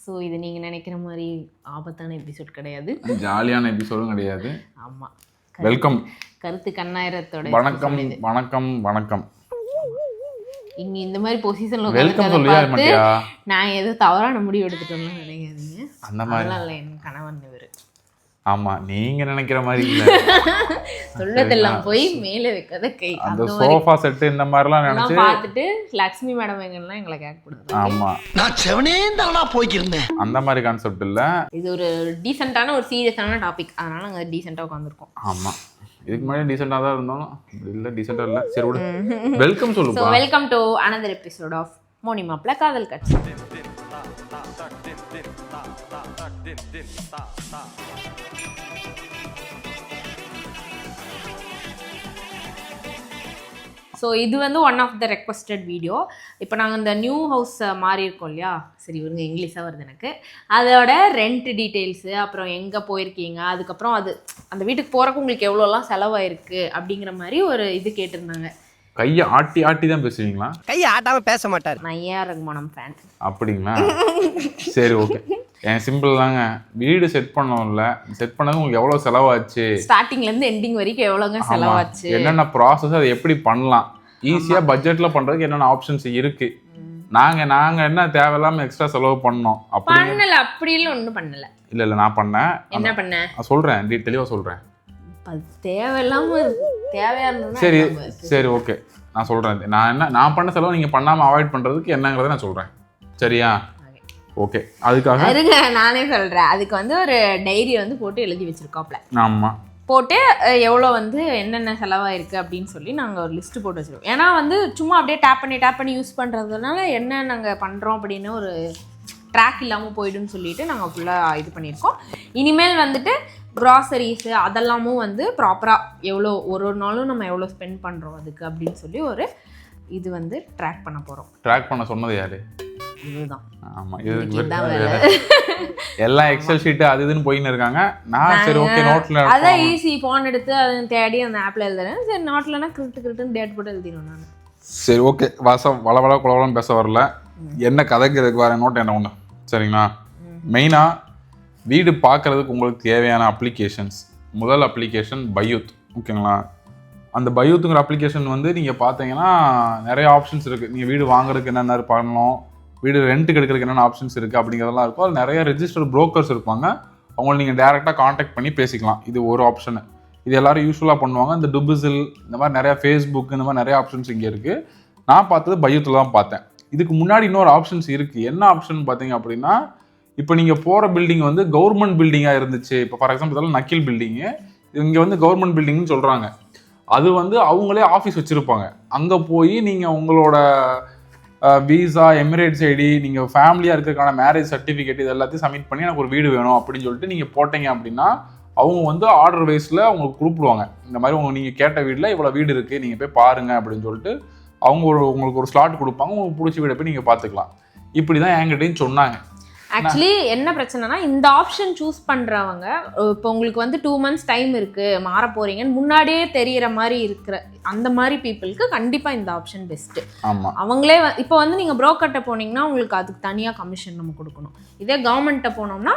So இது நீங்கள் நினைக்கிற மாதிரி ஆபத்தான எபிசோட் கிடையாது, ஜாலியான எபிசோடும் கிடையாது. ஆமாம், வெல்கம். கருத்து கண்ணாயிரத்தோட வணக்கம் வணக்கம் வணக்கம். இங்கே இந்த மாதிரி பொசிஷனில் வெல்கம் சொல்லியா மாட்டியா? நான் ஏதோ தவறான முடிவு எடுத்துட்டோம்னு நினைக்காதீங்க. அந்த மாதிரி இல்லை, என் கணவன் இவர். ஆமா, நீங்க நினைக்கிற மாதிரி இல்ல. சொல்லதெல்லாம் போய் மேலே வைக்காத கை. அந்த சோஃபா செட் இந்த மாதிரிலாம் நினைச்சு பார்த்துட்டு லக்ஷ்மி மேடம் எங்கெல்லாம் எங்களை கேட்கக்கூடாது. ஆமா, நான் செவனேந்தானா போய்க்கிருந்தேன். அந்த மாதிரி கான்செப்ட் இல்ல. இது ஒரு டீசெண்டான ஒரு சீரியஸான டாபிக், அதனால நாங்கள் டீசெண்டாக உட்காந்துருக்கோம். ஆமா, இதுக்கு முன்னாடி டீசெண்டாக தான் இருந்தோம். இல்லை டீசெண்டாக இல்லை. சரி விடு. வெல்கம் சொல்லுப்பா. So welcome to another episode of Moni மாப்ள காதல் கட்சி. ஸோ இது வந்து one of the requested video. இப்போ நாங்கள் இந்த நியூ ஹவுஸ் மாறி இருக்கோம் இல்லையா, சரி இவங்க இங்கிலீஷாக வருது எனக்கு, அதோட ரெண்ட் டீட்டெயில்ஸு, அப்புறம் எங்கே போயிருக்கீங்க, அதுக்கப்புறம் அது அந்த வீட்டுக்கு போகிறக்கு உங்களுக்கு எவ்வளோலாம் செலவாயிருக்கு அப்படிங்கிற மாதிரி ஒரு இது கேட்டிருந்தாங்க. கையை ஆட்டி ஆட்டி தான் பேசுவீங்களா? கையை ஆட்டாம பேச மாட்டார். நான் ஏஆர் ரகுமானம் ஃபேன். அப்படிங்களா? சரி ஓகே. என் சிம்பிள் தாங்க. வீடு செட் பண்ணோம்ல, செட் பண்ணது உங்களுக்கு எவ்வளோ செலவாச்சு, ஸ்டார்டிங்லேருந்து எண்டிங் வரைக்கும் எவ்வளோங்க செலவாச்சு, என்னென்ன ப்ராசஸ், அதை எப்படி பண்ணலாம், ஈஸியாக பட்ஜெட்டில் பண்ணுறதுக்கு என்னென்ன ஆப்ஷன்ஸ் இருக்கு, நாங்கள் என்ன தேவையில்லாமல் எக்ஸ்ட்ரா செலவு பண்ணோம் பண்ணல. அப்படிலாம் ஒன்றும் பண்ணல. இல்லை நான் பண்ணேன். என்ன பண்ணேன் சொல்கிறேன், தெளிவாக சொல்கிறேன். தேவையில்லாமல் தேவையாக இருந்தது. சரி சரி ஓகே, நான் சொல்கிறேன். நான் பண்ண செலவு நீங்கள் பண்ணாமல் அவாய்ட் பண்ணுறதுக்கு என்னங்கிறத நான் சொல்கிறேன். சரியா? ஓகே. அதுக்காக இருங்க, நானே சொல்கிறேன். அதுக்கு வந்து ஒரு டைரி வந்து போட்டு எழுதி வச்சுருக்கோம்ல. ஆமாம், போட்டு எவ்வளோ வந்து என்னென்ன செலவாயிருக்கு அப்படின்னு சொல்லி நாங்கள் ஒரு லிஸ்ட்டு போட்டு வச்சுருக்கோம். ஏன்னா வந்து சும்மா அப்படியே டேப் பண்ணி யூஸ் பண்ணுறதுனால என்ன நாங்கள் பண்ணுறோம் அப்படின்னு ஒரு ட்ராக் இல்லாமல் போய்டுன்னு சொல்லிட்டு நாங்கள் ஃபுல்லாக இது பண்ணியிருக்கோம். இனிமேல் வந்துட்டு க்ராசரிஸு அதெல்லாமும் வந்து ப்ராப்பராக எவ்வளோ ஒரு நாளும் நம்ம எவ்வளோ ஸ்பெண்ட் பண்ணுறோம் அதுக்கு அப்படின்னு சொல்லி ஒரு இது வந்து ட்ராக் பண்ண போகிறோம். ட்ராக் பண்ண சொன்னது யாரு? இதுதான். ஆமாம், எல்லாம் எக்ஸல் ஷீட்டு அது இதுன்னு போயின்னு இருக்காங்க. நான் சரி ஓகே நோட்டில் அதான் ஈஸி, ஃபோன் எடுத்து அதை தேடி அந்த ஆப்பில் எழுதுறேன். சரி நோட்லனா கிரிட்டுன்னு டேட் போட்டு எழுதிடுவேன் நான். சரி ஓகே. வள குளவளம் பேச வரல, என்ன கதைக்கிறதுக்கு வர நோட் என்ன ஒன்று. சரிங்களா? மெயினாக வீடு பார்க்குறதுக்கு உங்களுக்கு தேவையான அப்ளிகேஷன்ஸ். முதல் அப்ளிகேஷன் பையூத். ஓகேங்களா? அந்த பையூத்துங்கிற அப்ளிகேஷன் வந்து நீங்கள் பார்த்தீங்கன்னா நிறைய ஆப்ஷன்ஸ் இருக்குது. நீங்கள் வீடு வாங்குறதுக்கு என்னென்ன பண்ணணும், வீடு ரெண்ட்டுக்கு எடுக்கிறதுக்கு என்னென்ன ஆப்ஷன்ஸ் இருக்குது அப்படிங்கிறதெல்லாம் இருக்கும். அது நிறைய ரெஜிஸ்டர்ட் ப்ரோக்கர்ஸ் இருப்பாங்க, அவங்கள நீங்கள் டேரெக்டாக காண்டாக்ட் பண்ணி பேசிக்கலாம். இது ஒரு ஆப்ஷனு. இது எல்லோரும் யூஸ்ஃபுல்லாக பண்ணுவாங்க. இந்த டுபிசில் இந்த மாதிரி நிறையா ஃபேஸ்புக் இந்த மாதிரி நிறைய ஆப்ஷன்ஸ் இங்கே இருக்குது. நான் பார்த்தது பையூத்தில் தான் பார்த்தேன். இதுக்கு முன்னாடி இன்னொரு ஆப்ஷன்ஸ் இருக்குது. என்ன ஆப்ஷன் பார்த்தீங்க அப்படின்னா, இப்போ நீங்கள் போகிற பில்டிங் வந்து கவர்மெண்ட் பில்டிங்காக இருந்துச்சு. இப்போ ஃபார் எக்ஸாம்பிள் இதெல்லாம் நக்கில் பில்டிங்கு, இங்கே வந்து கவர்மெண்ட் பில்டிங்னு சொல்கிறாங்க. அது வந்து அவங்களே ஆஃபீஸ் வச்சுருப்பாங்க. அங்கே போய் நீங்கள் உங்களோட விசா, எமிரேட்ஸ் ஐடி, நீங்கள் ஃபேமிலியாக இருக்கிறதுக்கான மேரேஜ் சர்டிஃபிகேட் இது எல்லாத்தையும் சப்மிட் பண்ணி எனக்கு ஒரு வீடு வேணும் அப்படின்னு சொல்லிட்டு நீங்கள் போட்டீங்க அப்படின்னா அவங்க வந்து ஆர்டர் வைஸில் அவங்களுக்கு கூப்பிடுவாங்க. இந்த மாதிரி நீங்கள் கேட்ட வீட்டில் இவ்வளோ வீடு இருக்குது, நீங்கள் போய் பாருங்கள் அப்படின்னு சொல்லிட்டு அவங்க உங்களுக்கு ஒரு ஸ்லாட் கொடுப்பாங்க. உங்களுக்கு பிடிச்ச வீடை போய் நீங்கள் பார்த்துக்கலாம். இப்படி தான் என்கிட்டையும் சொன்னாங்க. ஆக்சுவலி என்ன பிரச்சனைனா, இந்த ஆப்ஷன் சூஸ் பண்ணுறவங்க இப்போ உங்களுக்கு வந்து 2 months டைம் இருக்குது, மாற போகிறீங்கன்னு முன்னாடியே தெரிகிற மாதிரி இருக்கிற அந்த மாதிரி பீப்புளுக்கு கண்டிப்பாக இந்த ஆப்ஷன் பெஸ்ட்டு. ஆமாம், அவங்களே இப்போ வந்து நீங்கள் ப்ரோக்கர்கிட்ட போனீங்கன்னா உங்களுக்கு அதுக்கு தனியாக கமிஷன் நம்ம கொடுக்கணும். இதே கவர்மெண்ட்டை போனோம்னா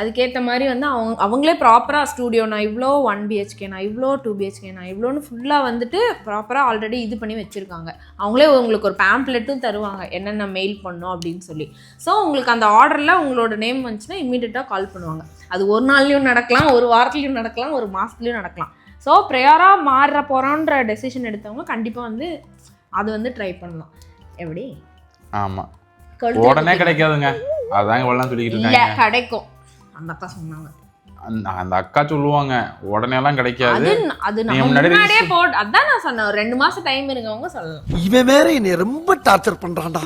அதுக்கேற்ற மாதிரி வந்து அவங்களே ப்ராப்பராக ஸ்டூடியோ நான் இவ்வளோ 1 BHK நான் இவ்வளோ 2 BHK நான் இவ்வளோன்னு ஃபுல்லாக வந்துட்டு ப்ராப்பராக ஆல்ரெடி இது பண்ணி வச்சுருக்காங்க. அவங்களே உங்களுக்கு ஒரு பேம்ப்ளெட்டும் தருவாங்க என்னென்ன மெயில் பண்ணோம் அப்படின்னு சொல்லி. ஸோ உங்களுக்கு அந்த ஆர்டரில் உங்களோட நேம் வந்துச்சுன்னா இம்மீடியட்டாக கால் பண்ணுவாங்க. அது ஒரு நாள்லையும் நடக்கலாம், ஒரு வாரத்துலையும் நடக்கலாம், ஒரு மாதத்துலையும் நடக்கலாம். ஸோ ப்ரையராக மாற போகிறோன்ற டெசிஷன் எடுத்தவங்க கண்டிப்பாக வந்து அது வந்து ட்ரை பண்ணலாம். எப்படி? ஆமாம், உடனே கிடைக்காதுங்க. அதாங்க இவ்வளோ சொல்லிக்கிட்டு இருக்காங்க. கிடைக்கும், அந்த அக்கா சொன்னாங்க. அந்த அக்கா சொல்லுவாங்க உடனே எல்லாம் கிடைக்காது. அது முன்னாடியே போட்டு அதான் நான் சொன்னேன், ஒரு 2 மாசம் டைம் இருக்கவங்க சொல்லலாம். இவன் வேற என்னை ரொம்ப டார்ச்சர் பண்றான்டா.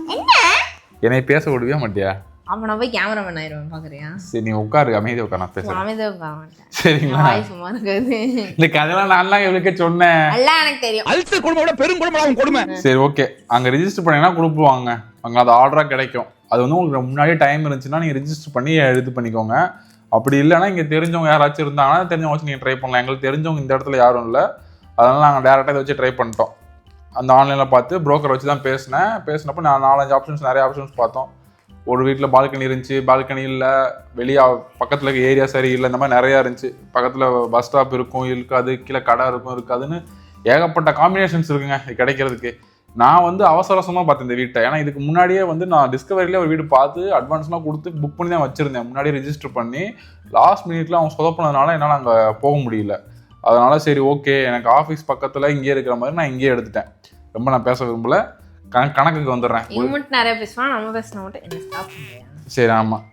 என்னை பேச விடுவே மாட்டியா? அவனை போய் கேமராமேன் ஆயிடுவேன் பாக்குறியா? சரி நீ உட்காரு, அமைதியா உட்காரு, நான் பேசுறேன். அமைதியா உட்கார மாட்டேன். சரிங்களா? சும்மா இருக்காது. இந்த கதையெல்லாம் நான் இவளுக்கு சொன்னேன். எல்லாம் எனக்கு தெரியும். அல்சர் கொடுமை பெரும் கொடுமை கொடுமை. சரி ஓகே, அங்க ரெஜிஸ்டர் பண்ணீங்கன்னா கொடுப்பாங்க, அங்க அது ஆர்டரா கிடைக்கும். அது வந்து உங்களுக்கு முன்னாடியே டைம் இருந்துச்சுன்னா நீங்க ரெஜிஸ்டர் பண்ணி இது பண்ணிக்கோங்க. அப்படி இல்லைன்னா இங்கே தெரிஞ்சவங்க யாராச்சும் இருந்தாங்கன்னா தெரிஞ்சவங்க வச்சு நீங்கள் ட்ரை பண்ணலாம். எங்களுக்கு தெரிஞ்சவங்க இந்த இடத்துல யாரும் இல்லை, அதனால நாங்கள் டேரெக்டாக இதை வச்சு ட்ரை பண்ணிட்டோம். அந்த ஆன்லைனில் பார்த்து ப்ரோக்கர் வச்சு தான் பேசினப்போ நான் 4-5 ஆப்ஷன்ஸ் நிறைய ஆப்ஷன்ஸ் பார்த்தோம். ஒரு வீட்டில் பால்கனி இருந்துச்சு, பால்கனியில் வெளியே பக்கத்தில் இருக்க ஏரியா சரி இல்லை, இந்த மாதிரி நிறையா இருந்துச்சு. பக்கத்தில் பஸ் ஸ்டாப் இருக்கும், இருக்காது, கீழே கடை இருக்கும், இருக்காதுன்னு ஏகப்பட்ட காம்பினேஷன்ஸ் இருக்குங்க இது கிடைக்கிறதுக்கு. நான் வந்து அவசரமாக பார்த்தேன் இந்த வீட்டை. ஏன்னா இதுக்கு முன்னாடியே வந்து நான் டிஸ்கவரியிலே ஒரு வீடு பார்த்து அட்வான்ஸ்லாம் கொடுத்து புக் பண்ணி தான் வச்சுருந்தேன். முன்னாடியே ரிஜிஸ்டர் பண்ணி லாஸ்ட் மினிட்ல அவங்க சொதப்பினதுனால என்னால் அங்கே போக முடியல. அதனால சரி ஓகே, எனக்கு ஆஃபீஸ் பக்கத்தில் இங்கேயே இருக்கிற மாதிரி நான் இங்கேயே எடுத்துட்டேன். ரொம்ப நான் பேச விரும்பல, கணக்குக்கு வந்துடுறேன். நிறைய பேசுவான், நம்ம பேசின மட்டும் என்ன ஸ்டாப் பண்ணுறேன். சரி, ஆமாம்.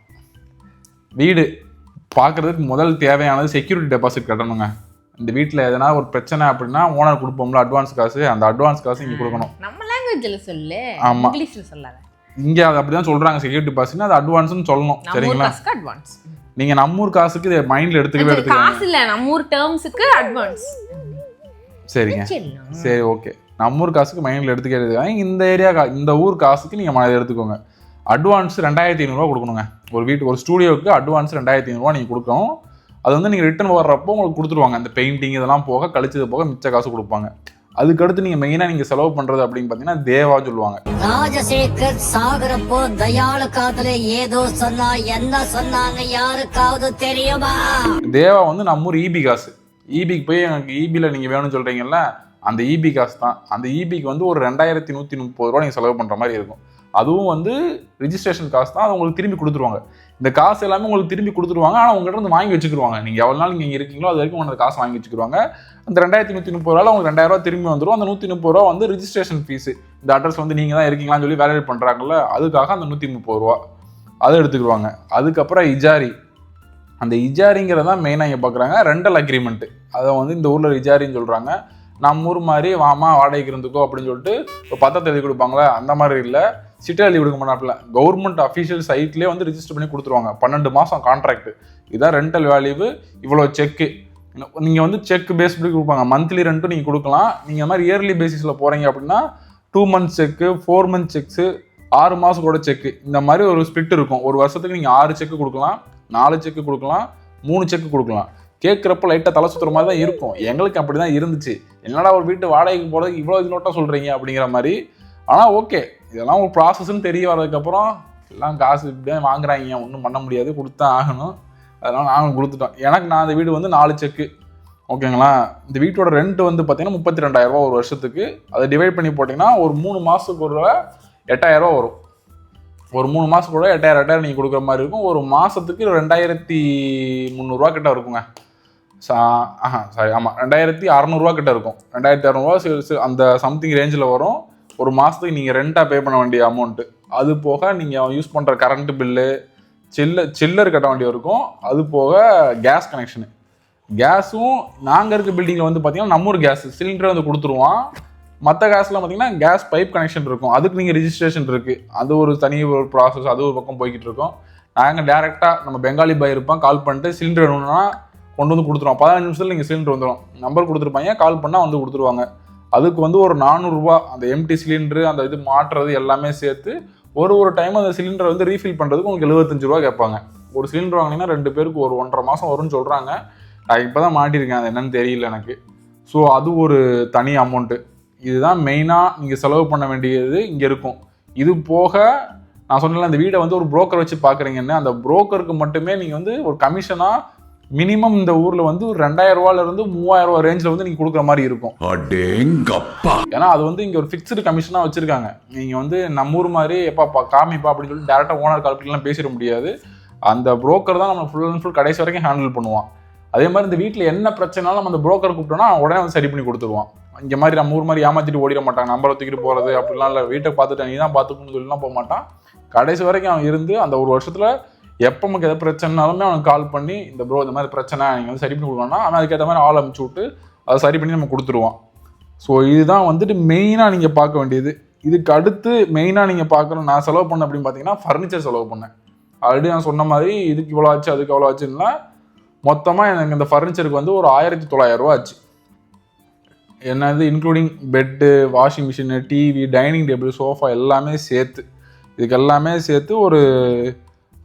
வீடு பார்க்குறதுக்கு முதல் தேவையானது செக்யூரிட்டி டெபாசிட் கட்டணுங்க. இந்த வீட்டில் எதனா ஒரு பிரச்சனை அப்படின்னா ஓனர் கொடுப்போம்ல அட்வான்ஸ் காசு, அந்த அட்வான்ஸ் காசு இங்கே கொடுக்கணும். நம்ம லாங்குவேஜில் சொல்லு, ஆமாம், இங்கிலீஷில் சொல்லாத. இங்கே அது அப்படி தான் சொல்கிறாங்க, செக்யூரிட்டி டெபாசிட்னா அது அட்வான்ஸ்னு சொல்லணும். சரிங்களா? அட்வான்ஸ் நீங்கள் நம்ம ஊர் காசுக்கு இதை மைண்டில் எடுத்துக்கவே காசு இல்லை, நம்ம ஊர் டேர்ம்ஸுக்கு அட்வான்ஸ். சரிங்க, சரி ஓகே. நம்ம ஊர் காசுக்கு மைண்டில் எடுத்துக்கிறது. இந்த ஏரியா இந்த ஊர் காசுக்கு நீங்கள் மனதில் எடுத்துக்கோங்க. அட்வான்ஸ் 2500 கொடுக்கணுங்க. ஒரு வீட்டு ஒரு ஸ்டூடியோவுக்கு அட்வான்ஸ் 2500 நீங்கள் கொடுக்கணும். அது வந்து நீங்கள் ரிட்டர்ன் வர்றப்போ உங்களுக்கு கொடுத்துருவாங்க. அந்த பெயிண்டிங் இதெல்லாம் போக கழிச்சது போக மிச்ச காசு கொடுப்பாங்க. அதுக்கடுத்து நீங்கள் மெயினாக நீங்கள் செலவு பண்ணுறது அப்படின்னு பார்த்தீங்கன்னா தேவா சொல்லுவாங்க. ராஜசேகர் சாகரப்போ தயாள காதல ஏதோ சொன்னா, என்ன சொன்னாங்க யாருக்காவது தெரியுமா? தேவா வந்து நம்ம ஊர் இபி காசு. இபிக்கு போய் எனக்கு இபியில் நீங்கள் வேணும்னு சொல்கிறீங்கல்ல, அந்த இபி காசு தான். அந்த இபிக்கு வந்து ஒரு 2130 நீங்கள் செலவு பண்ணுற மாதிரி இருக்கும். அதுவும் வந்து ரிஜிஸ்ட்ரேஷன் காசு தான். அது உங்களுக்கு திரும்பி கொடுத்துருவாங்க. இந்த காசு எல்லாமே உங்களுக்கு திரும்பி கொடுத்துருவாங்க. ஆனால் உங்கள்கிட்ட வந்து வாங்கி வச்சுக்கிடுவாங்க. நீங்கள் எவ்வளோ நாள் நீங்கள் இருக்கீங்களோ அது வரைக்கும் உங்களுக்கு காசு வாங்கி வச்சுக்கிடுவாங்க. அந்த 2130 உங்களுக்கு 2000 திரும்பி வந்துடும். அந்த 130 வந்து ரிஜிஸ்ட்ரேஷன் ஃபீஸு. இந்த அட்ரஸ் வந்து நீங்கள் தான் இருக்கீங்களான்னு சொல்லி வேலிடேட் பண்ணுறாங்கல்ல, அதுக்காக அந்த 130 அதை எடுத்துக்கிடுவாங்க. அதுக்கப்புறம் இஜாரி. அந்த இஜாரிங்கிறதான் மெயினாக இங்கே பார்க்குறாங்க. ரெண்டல் அக்ரிமெண்ட்டு, அதை வந்து இந்த ஊரில் இஜாரின்னு சொல்கிறாங்க. நம்ம ஊர் மாதிரி வாமா வாடகைக்கு இருந்துக்கோ அப்படின்னு சொல்லிட்டு ஒரு பத்திரத்தை எழுதி கொடுப்பாங்களே, அந்த மாதிரி இல்லை. சிட்டை எழுதி கொடுக்க மாட்டாப்புல, கவர்மெண்ட் அஃபீஷியல் சைட்லேயே வந்து ரிஜிஸ்டர் பண்ணி கொடுத்துருவாங்க. 12 மாதம் கான்ட்ராக்ட். இதான் ரெண்டல் வேல்யூ. இவ்வளோ செக்கு நீங்கள் வந்து செக் பேஸ் பண்ணி கொடுப்பாங்க. மந்த்லி ரெண்ட்டும் நீங்கள் கொடுக்கலாம். நீங்கள் இந்த மாதிரி இயர்லி பேசிஸில் போகிறீங்க அப்படின்னா 2 மந்த்ஸ் செக்கு, 4 மந்த்ஸ் செக்ஸு, 6 மாதம் கூட செக்கு, இந்த மாதிரி ஒரு ஸ்பிளிட் இருக்கும். ஒரு வருஷத்துக்கு நீங்கள் 6 செக்கு கொடுக்கலாம், 4 செக்கு கொடுக்கலாம், 3 செக்கு கொடுக்கலாம். கேட்குறப்ப லைட்டாக தலை சுற்றுற மாதிரி தான் இருக்கும். எங்களுக்கு அப்படி தான் இருந்துச்சு. என்னடா ஒரு வீட்டு வாடகைக்கு போகிறதுக்கு இவ்வளோ இது நோட்டாக சொல்கிறீங்க அப்படிங்கிற மாதிரி. ஆனால் ஓகே, இதெல்லாம் ஒரு ப்ராசஸ்ன்னு தெரிய வர்றதுக்கப்புறம் எல்லாம் காசு இப்படியே வாங்குறாங்க, ஒன்றும் பண்ண முடியாது, கொடுத்தா ஆகணும். அதனால் நாங்கள் கொடுத்துட்டோம். நான் இந்த வீடு வந்து 4 செக்கு, ஓகேங்களா. இந்த வீட்டோட ரெண்ட் வந்து பார்த்தீங்கன்னா 32,000 ஒரு வருஷத்துக்கு. அதை டிவைட் பண்ணி போட்டிங்கன்னா ஒரு 3 மாதத்துக்கு ஒரு 8,000 வரும். ஒரு 3 மாதம் கூட 8,000 நீங்கள் கொடுக்குற மாதிரி இருக்கும். ஒரு மாதத்துக்கு 2,300 கிட்ட இருக்குங்க. சாரி, ஆமாம், 2,600 கிட்ட இருக்கும். 2,600 அந்த சம்திங் ரேஞ்சில் வரும். ஒரு மாதத்துக்கு நீங்கள் ரெண்ட்டாக பே பண்ண வேண்டிய அமௌண்ட்டு. அது போக நீங்கள் யூஸ் பண்ணுற கரண்ட் பில்லு, சில்லர் கட்ட வேண்டிய இருக்கும். அது போக கேஸ் கனெக்ஷனு. கேஸும் நாங்கள் இருக்க பில்டிங்கில் வந்து பார்த்தீங்கன்னா நம்ம ஒரு கேஸ் சிலிண்டரை வந்து கொடுத்துருவான். மற்ற கேஸ்லாம் பார்த்தீங்கன்னா கேஸ் பைப் கனெக்ஷன் இருக்கும். அதுக்கு நீங்கள் ரிஜிஸ்ட்ரேஷன் இருக்குது. அது ஒரு தனி ஒரு ப்ராசஸ், அது ஒரு பக்கம் போய்கிட்டு இருக்கோம். நாங்கள் டேரெக்டாக நம்ம பெங்காலி பாய் இருப்போம், கால் பண்ணிட்டு சிலிண்டர் வேணும்னா கொண்டு வந்து கொடுத்துருவோம். 15 நிமிஷத்தில் நீங்கள் சிலிண்டர் வந்துடும். நம்பர் கொடுத்துருப்பாங்க, கால் பண்ணால் வந்து கொடுத்துருவாங்க. அதுக்கு வந்து ஒரு 400 அந்த எம்டி சிலிண்டரு, அந்த இது மாட்டுறது எல்லாமே சேர்த்து ஒரு டைம் அந்த சிலிண்டரை வந்து ரீஃபில் பண்ணுறதுக்கு உங்களுக்கு 75 கேட்பாங்க. ஒரு சிலிண்டர் வாங்கினீங்கன்னா 2 பேருக்கு ஒரு 1.5 மாதம் வரும்னு சொல்கிறாங்க. நான் இப்போ தான் மாட்டியிருக்கேன், அது என்னன்னு தெரியல எனக்கு. ஸோ அது ஒரு தனி அமௌண்ட்டு. இதுதான் மெயினாக நீங்கள் செலவு பண்ண வேண்டியது இங்கே இருக்கும். இது போக நான் சொன்னல, அந்த வீடை வந்து ஒரு புரோக்கர் வச்சு பார்க்குறீங்கன்னு, அந்த புரோக்கருக்கு மட்டுமே நீங்கள் வந்து ஒரு கமிஷனாக மினிமம் இந்த ஊரில் வந்து ஒரு 2,000 3,000 ரேஞ்சில் வந்து நீங்கள் கொடுக்குற மாதிரி இருக்கும். ஏன்னா அது வந்து இங்கே ஒரு ஃபிக்ஸ்டு கமிஷனாக வச்சுருக்காங்க. நீங்கள் வந்து நம்ம ஊர் மாதிரி எப்பா காமிப்பா அப்படின்னு சொல்லி டேரெக்டாக ஓனர் கால்குலாம் பேசிட முடியாது. அந்த புரோக்கர் தான் நம்ம ஃபுல் அண்ட் ஃபுல் கடைசி வரைக்கும் ஹேண்டில் பண்ணுவான். அதே மாதிரி இந்த வீட்டில் என்ன பிரச்சனாலும் நம்ம அந்த புரோக்கர் கூப்பிட்டோம்னா உடனே வந்து சரி பண்ணி கொடுத்துருவான். இங்கே மாதிரி நம்ம ஊர் மாதிரி ஏமாற்றிட்டு ஓடிட மாட்டாங்க. நம்பரை தூக்கிட்டு போகிறது அப்படிலாம் இல்லை. வீட்டை பார்த்துட்டு நீ தான் பார்த்துக்கணும்னு சொல்லிலாம் போக மாட்டான். கடைசி வரைக்கும் அவன் இருந்து அந்த ஒரு வருஷத்தில் எப்போ நமக்கு எதாவது பிரச்சனைனாலுமே அவனுக்கு கால் பண்ணி, இந்த ப்ரோ இந்த மாதிரி பிரச்சனை நீங்கள் வந்து சரி பண்ணி கொடுக்கணும்னா அவன் அதுக்கேற்ற மாதிரி ஆள் அனுப்பிச்சி விட்டு அதை சரி பண்ணி நம்ம கொடுத்துருவான். ஸோ இதுதான் வந்துட்டு மெயினாக நீங்கள் பார்க்க வேண்டியது. இதுக்கு அடுத்து மெயினாக நீங்கள் பார்க்கணும், நான் செலவு பண்ணேன் அப்படின்னு பார்த்தீங்கன்னா ஃபர்னிச்சர் செலவு பண்ணேன். ஆல்ரெடி நான் சொன்ன மாதிரி இதுக்கு இவ்வளோ ஆச்சு அதுக்கு எவ்வளோ ஆச்சுன்னா மொத்தமாக எனக்கு இந்த ஃபர்னிச்சருக்கு வந்து ஒரு 1,900 ஆச்சு. என்னது including bed, washing machine, TV, dining table, sofa எல்லாமே சேர்த்து, இதுக்கு எல்லாமே சேர்த்து ஒரு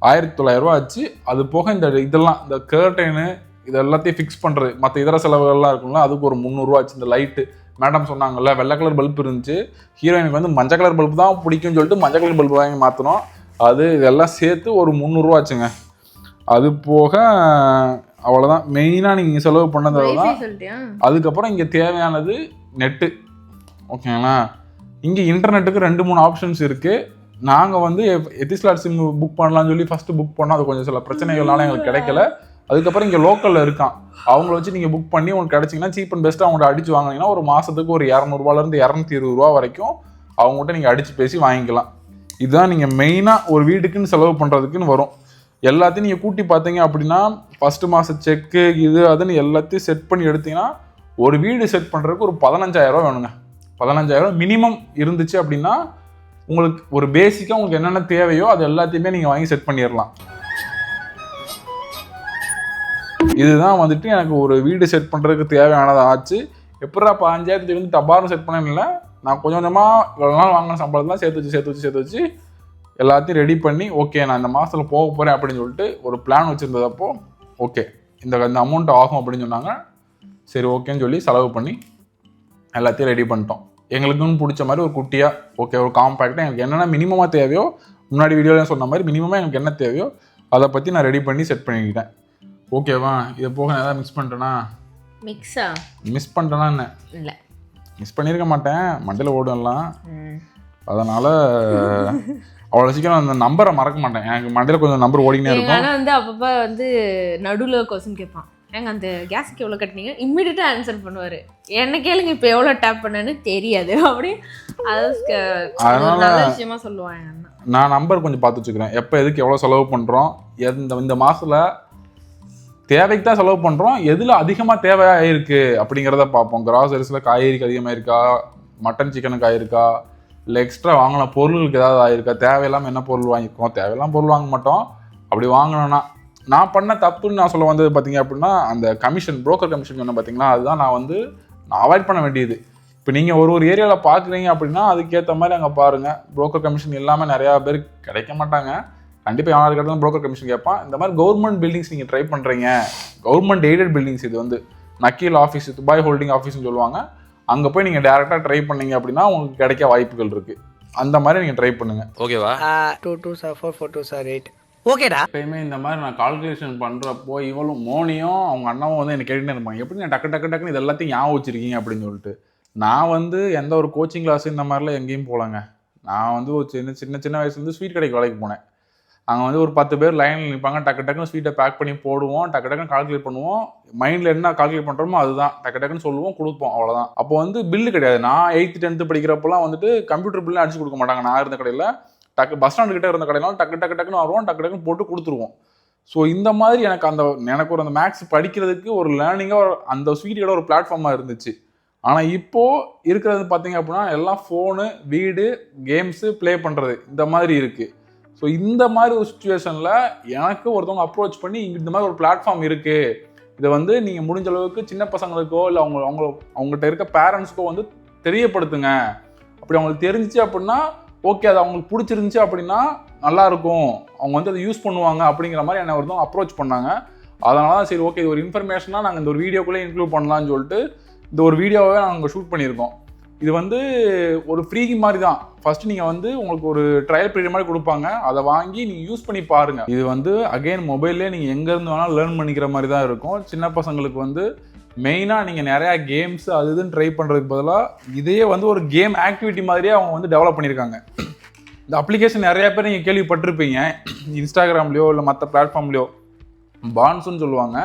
1,900 ஆச்சு. அது போக இதெல்லாம் இந்த கர்டைனு இது எல்லாத்தையும் ஃபிக்ஸ் பண்ணுறது, மற்ற இதர செலவுகள்லாம் இருக்கும்ல, அதுக்கு ஒரு 300 ஆச்சு. இந்த லைட்டு மேடம் சொன்னாங்கல்ல, வெள்ளை கலர் பல்ப் இருந்துச்சு, ஹீரோயினுக்கு வந்து மஞ்சள் கலர் பல்ப் தான் பிடிக்கும்னு சொல்லிட்டு மஞ்சள் கலர் பல்ப் வாங்கி மாற்றினோம். அது இதெல்லாம் சேர்த்து ஒரு 300 ஆச்சுங்க. அது போக அவ்வளோதான். மெயினாக நீங்கள் செலவு பண்ணது தான். அதுக்கப்புறம் இங்கே தேவையானது நெட்டு. ஓகேங்களா? இங்கே இன்டர்நெட்டுக்கு 2-3 ஆப்ஷன்ஸ் இருக்குது. நாங்கள் வந்து எத்திஸ்லாட் சிம் புக் பண்ணலாம்னு சொல்லி ஃபஸ்ட்டு புக் பண்ணோம். அது கொஞ்சம் சில பிரச்சனைகள்னால எங்களுக்கு கிடைக்கல. அதுக்கப்புறம் இங்கே லோக்கலில் இருக்கான், அவங்கள வச்சு நீங்கள் புக் பண்ணி உங்களுக்கு கிடச்சிங்கன்னா சீப் அண்ட் பெஸ்ட்டாக அவங்கள்ட்ட அடித்து வாங்கினீங்கன்னா ஒரு மாதத்துக்கு ஒரு 200 220 வரைக்கும் அவங்ககிட்ட நீங்கள் அடித்து பேசி வாங்கிக்கலாம். இதுதான் நீங்கள் மெயினாக ஒரு வீட்டுக்குன்னு செலவு பண்ணுறதுக்குன்னு வரும். எல்லாத்தையும் நீங்கள் கூட்டி பார்த்தீங்க அப்படின்னா ஃபஸ்ட்டு மாதம் செக்கு இது அதுன்னு எல்லாத்தையும் செட் பண்ணி எடுத்தீங்கன்னா ஒரு வீடு செட் பண்ணுறதுக்கு ஒரு 15,000 வேணுங்க. 15,000 மினிமம் இருந்துச்சு அப்படின்னா உங்களுக்கு ஒரு பேசிக்காக உங்களுக்கு என்னென்ன தேவையோ அது எல்லாத்தையுமே நீங்கள் வாங்கி செட் பண்ணிடலாம். இதுதான் வந்துட்டு எனக்கு ஒரு வீடு செட் பண்ணுறதுக்கு தேவையானது ஆச்சு. எப்படா 15,000 வந்து டபார்னு செட் பண்ணல, நான் கொஞ்சம் கொஞ்சமாக இவ்வளோ நாள் வாங்கின சம்பளத்தெலாம் சேர்த்து வச்சு எல்லாத்தையும் ரெடி பண்ணி ஓகே நான் இந்த மாதத்தில் போக போகிறேன் அப்படின்னு சொல்லிட்டு ஒரு பிளான் வச்சுருந்ததப்போ ஓகே இந்த அமௌண்ட் ஆகும் அப்படின்னு சொன்னாங்க. சரி ஓகேன்னு சொல்லி செலவு பண்ணி எல்லாத்தையும் ரெடி பண்ணிட்டோம். எங்களுக்குன்னு பிடிச்ச மாதிரி ஒரு குட்டியாக ஓகே ஒரு காம்பேக்டாக எனக்கு என்னென்ன மினிமமாக தேவையோ, முன்னாடி வீடியோவில் சொன்ன மாதிரி மினிமமாக எனக்கு என்ன தேவையோ அதை பற்றி நான் ரெடி பண்ணி செட் பண்ணிக்கிட்டேன். ஓகேவா? இதை போக நான் ஏதாவது மிஸ் பண்ணிட்டேன்னா? மிஸ் பண்ணிட்டேன்னா என்ன? இல்லை மிஸ் பண்ணியிருக்க மாட்டேன், மண்டையில் ஓடும்லாம். அதனால் அவ்வளோ சீக்கிரம் அந்த நம்பரை மறக்க மாட்டேன். எனக்கு மண்டையில் கொஞ்சம் நம்பர் ஓடிக்கினே இருக்கும். ஆனால் வந்து அப்பப்போ வந்து நடுவில் கொஸ்டின் கேட்பான், ஏங்க அந்த கேஸுக்கு எவ்வளோ கட்டினீங்க, இம்மிடியட்டாக ஆன்சர் பண்ணுவார். என்ன கேளுங்க இப்போ எவ்வளோ டேப் பண்ணேன்னு தெரியாது அப்படி. நல்ல விஷயமா சொல்லுவாங்க. நான் நம்பர் கொஞ்சம் பார்த்து வச்சுக்கிறேன், எப்போ எதுக்கு எவ்வளோ செலவு பண்ணுறோம், இந்த மாதத்தில் தேவைக்கு தான் செலவு பண்ணுறோம், எதில் அதிகமாக தேவையாக இருக்குது அப்படிங்கிறத பார்ப்போம். கிராசரிஸில் காய்கறிக்கு அதிகமாக இருக்கா, மட்டன் சிக்கனுக்கு ஆயிருக்கா, இல்லை எக்ஸ்ட்ரா வாங்கின பொருளுக்கு ஏதாவது ஆயிருக்கா, தேவையில்லாமல் என்ன பொருள் வாங்கியிருக்கோம், தேவையெல்லாம் பொருள் வாங்க மாட்டோம். அப்படி வாங்கினோன்னா நான் பண்ண தப்புன்னு நான் சொல்ல வந்தது பார்த்தீங்க அப்படின்னா அந்த கமிஷன், புரோக்கர் கமிஷன் சொன்ன பார்த்தீங்களா, அதுதான் நான் அவாய்ட் பண்ண வேண்டியது. இப்போ நீங்கள் ஒரு ஏரியாவில் பார்க்குறீங்க அப்படின்னா அதுக்கேற்ற மாதிரி அங்கே பாருங்கள். புரோக்கர் கமிஷன் இல்லாமல் நிறையா பேர் கிடைக்க மாட்டாங்க. கண்டிப்பாக யாராவது கேட்டாலும் புரோக்கர் கமிஷன் கேட்பான். இந்த மாதிரி கவர்மெண்ட் பில்டிங்ஸ் நீங்கள் ட்ரை பண்ணுறீங்க, கவர்மெண்ட் எய்டட் பில்டிங்ஸ், இது வந்து நக்கீல் ஆஃபீஸ், துபாய் ஹோல்டிங் ஆஃபீஸ்னு சொல்லுவாங்க, அங்கே போய் நீங்கள் டேரெக்டாக ட்ரை பண்ணீங்க அப்படின்னா உங்களுக்கு கிடைக்க வாய்ப்புகள் இருக்குது. அந்த மாதிரி நீங்கள் ட்ரை பண்ணுங்கள். ஓகேவா? 2 2 4 4 2 8 ஓகேடா. எப்பயுமே இந்த மாதிரி நான் கால்குலேஷன் பண்ணுறப்போ இவளும் மோனியும் அவங்க அண்ணாவும் வந்து எனக்கு கேட்டுட்டே இருப்பாங்க, எப்படி நான் டக்குன்னு இது எல்லாத்தையும் ஞாபகம் வச்சிருக்கீங்க அப்படின்னு சொல்லிட்டு. நான் வந்து எந்த ஒரு கோச்சிங் கிளாஸ் இந்த மாதிரிலாம் எங்கேயும் போகலங்க. நான் வந்து ஒரு சின்ன வயசுலேருந்து ஸ்வீட் கடைக்கு வேலைக்கு போனேன். அங்கே வந்து ஒரு 10 பேர் லைனில் நிற்பாங்க, டக்குன்னு ஸ்வீட்டை பேக் பண்ணி போடுவோம், டக்குன்னு கால்குலேட் பண்ணுவோம், மைண்டில் என்ன கால்குலேட் பண்ணுறோமோ அதுதான் டக்குன்னு சொல்லுவோம், கொடுப்போம், அவ்வளோதான். அப்போ வந்து பில்லு கிடையாது. நான் 8th 10th படிக்கிறப்பெல்லாம் வந்துட்டு கம்ப்யூட்டர் பில்லு அடிச்சு கொடுக்க மாட்டாங்க. நான் இருந்த கடையில் பஸ் ஸ்டாண்டு கிட்டே இருந்த கடையினாலும் டக்குன்னு வருவோம், டக்குன்னு போட்டு கொடுத்துருவோம். ஸோ இந்த மாதிரி எனக்கு ஒரு அந்த மேக்ஸ் படிக்கிறதுக்கு ஒரு லேர்னிங்காக அந்த ஸ்வீட்டோட ஒரு பிளாட்ஃபார்மாக இருந்துச்சு. ஆனால் இப்போது இருக்கிறது பார்த்தீங்க அப்படின்னா எல்லாம் ஃபோனு, வீடு, கேம்ஸு ப்ளே பண்ணுறது, இந்த மாதிரி இருக்குது. ஸோ இந்த மாதிரி ஒரு சுச்சுவேஷனில் எனக்கு ஒருத்தவங்க அப்ரோச் பண்ணி இந்த மாதிரி ஒரு பிளாட்ஃபார்ம் இருக்குது, இதை வந்து நீங்கள் முடிஞ்ச அளவுக்கு சின்ன பசங்களுக்கோ இல்லை அவங்கள்ட்ட இருக்க பேரண்ட்ஸ்க்கோ வந்து தெரியப்படுத்துங்க. அப்படி அவங்களுக்கு தெரிஞ்சிச்சு அப்படின்னா ஓகே, அது அவங்களுக்கு பிடிச்சிருந்துச்சி அப்படின்னா நல்லாயிருக்கும், அவங்க வந்து அதை யூஸ் பண்ணுவாங்க அப்படிங்கிற மாதிரி என்னை ஒருத்தவங்க அப்ரோச் பண்ணாங்க. அதனால தான் சரி ஓகே இது ஒரு இன்ஃபர்மேஷனாக நாங்கள் இந்த ஒரு வீடியோக்குள்ளே இன்க்ளூட் பண்ணலான்னு சொல்லிட்டு இந்த ஒரு வீடியோவே நாங்கள் ஷூட் பண்ணியிருக்கோம். இது வந்து ஒரு ஃப்ரீ மாதிரி தான். ஃபர்ஸ்ட் நீங்கள் வந்து உங்களுக்கு ஒரு ட்ரையல் பீரியட் மாதிரி கொடுப்பாங்க, அதை வாங்கி நீங்கள் யூஸ் பண்ணி பாருங்கள். இது வந்து அகைன் மொபைல்லே நீங்கள் எங்கேருந்து வேணாலும் லேர்ன் பண்ணிக்கிற மாதிரி தான் இருக்கும். சின்ன பசங்களுக்கு வந்து மெயினாக நீங்கள் நிறையா கேம்ஸ் அது இதுன்னு ட்ரை பண்ணுறதுக்கு பதிலாக இதையே வந்து ஒரு கேம் ஆக்டிவிட்டி மாதிரியே அவங்க வந்து டெவலப் பண்ணியிருக்காங்க. இந்த அப்ளிகேஷன் நிறையா பேர் நீங்கள் கேள்விப்பட்டிருப்பீங்க, இன்ஸ்டாகிராம்லேயோ இல்லை மற்ற பிளாட்ஃபார்ம்லையோ. பான்ஸுன்னு சொல்லுவாங்க,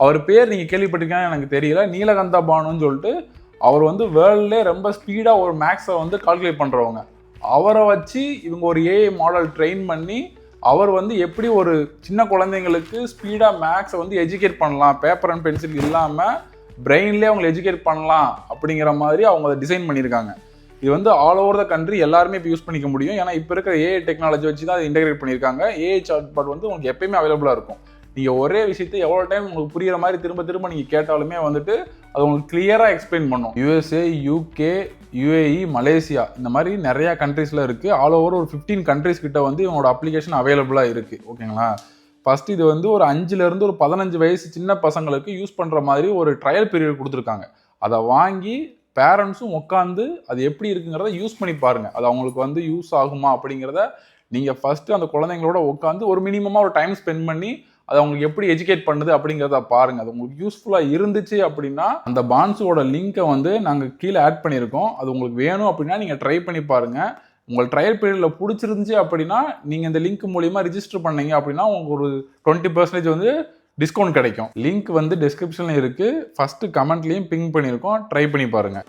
அவர் பேர் நீங்கள் கேள்விப்பட்டிருக்கீங்கன்னு எனக்கு தெரியல, நீலகந்தா பானுன்னு சொல்லிட்டு. அவர் வந்து வேர்ல்ட்லே ரொம்ப ஸ்பீடாக ஒரு மேக்ஸை வந்து கால்குலேட் பண்ணுறவங்க. அவரை வச்சு இவங்க ஒரு ஏஐ மாடல் ட்ரெயின் பண்ணி அவர் வந்து எப்படி ஒரு சின்ன குழந்தைங்களுக்கு ஸ்பீடாக மேக்ஸை வந்து எஜுகேட் பண்ணலாம், பேப்பர் அண்ட் பென்சில் இல்லாமல் பிரெயின்லேயே அவங்களை எஜுகேட் பண்ணலாம் அப்படிங்கிற மாதிரி அவங்க அதை டிசைன் பண்ணியிருக்காங்க. இது வந்து ஆல் ஓவர் த கண்ட்ரி எல்லாருமே இப்போ யூஸ் பண்ணிக்க முடியும். ஏன்னா இப்போ இருக்கிற ஏஐ டெக்னாலஜி வச்சு தான் அதை இன்டெகிரேட் பண்ணியிருக்காங்க. ஏஐ சாட்பாட் வந்து உங்களுக்கு எப்பயுமே அவைலபிளாக இருக்கும். நீங்கள் ஒரே விஷயத்தை எவ்வளோ டைம் உங்களுக்கு புரிகிற மாதிரி திரும்ப நீங்கள் கேட்டாலுமே வந்துட்டு அது உங்களுக்கு கிளியராக எக்ஸ்பிளைன் பண்ணும். USA, UK, UAE, மலேசியா இந்த மாதிரி நிறையா கண்ட்ரீஸில் இருக்குது. ஆல் ஓவர் ஒரு 15 கண்ட்ரீஸ் கிட்ட வந்து இவங்களோட அப்ளிகேஷன் அவைலபிளாக இருக்குது. ஓகேங்களா? ஃபர்ஸ்ட் இது வந்து ஒரு 5லேருந்து ஒரு 15 வயசு சின்ன பசங்களுக்கு யூஸ் பண்ணுற மாதிரி ஒரு ட்ரையல் பீரியட் கொடுத்துருக்காங்க. அதை வாங்கி பேரண்ட்ஸும் உட்காந்து அது எப்படி இருக்குங்கிறத யூஸ் பண்ணி பாருங்கள். அது அவங்களுக்கு வந்து யூஸ் ஆகுமா அப்படிங்கிறத நீங்கள் ஃபஸ்ட்டு அந்த குழந்தைங்களோட உட்காந்து ஒரு மினிமமாக ஒரு டைம் ஸ்பெண்ட் பண்ணி அதை அவங்களுக்கு எப்படி எஜுகேட் பண்ணுது அப்படிங்கிறத பாருங்க. அது உங்களுக்கு யூஸ்ஃபுல்லாக இருந்துச்சு அப்படின்னா அந்த பாண்ட்ஸோட லிங்கை வந்து நாங்கள் கீழே ஆட் பண்ணியிருக்கோம். அது உங்களுக்கு வேணும் அப்படின்னா நீங்கள் ட்ரை பண்ணி பாருங்க. உங்கள் ட்ரையல் பீரியடில் பிடிச்சிருந்துச்சு அப்படின்னா நீங்கள் இந்த லிங்க் மூலிமா ரிஜிஸ்டர் பண்ணீங்க அப்படின்னா உங்களுக்கு ஒரு 20% வந்து டிஸ்கவுண்ட் கிடைக்கும். லிங்க் வந்து டிஸ்கிரிப்ஷனில் இருக்குது, ஃபஸ்ட்டு கமெண்ட்லேயும் பிங் பண்ணியிருக்கோம். ட்ரை பண்ணி பாருங்க.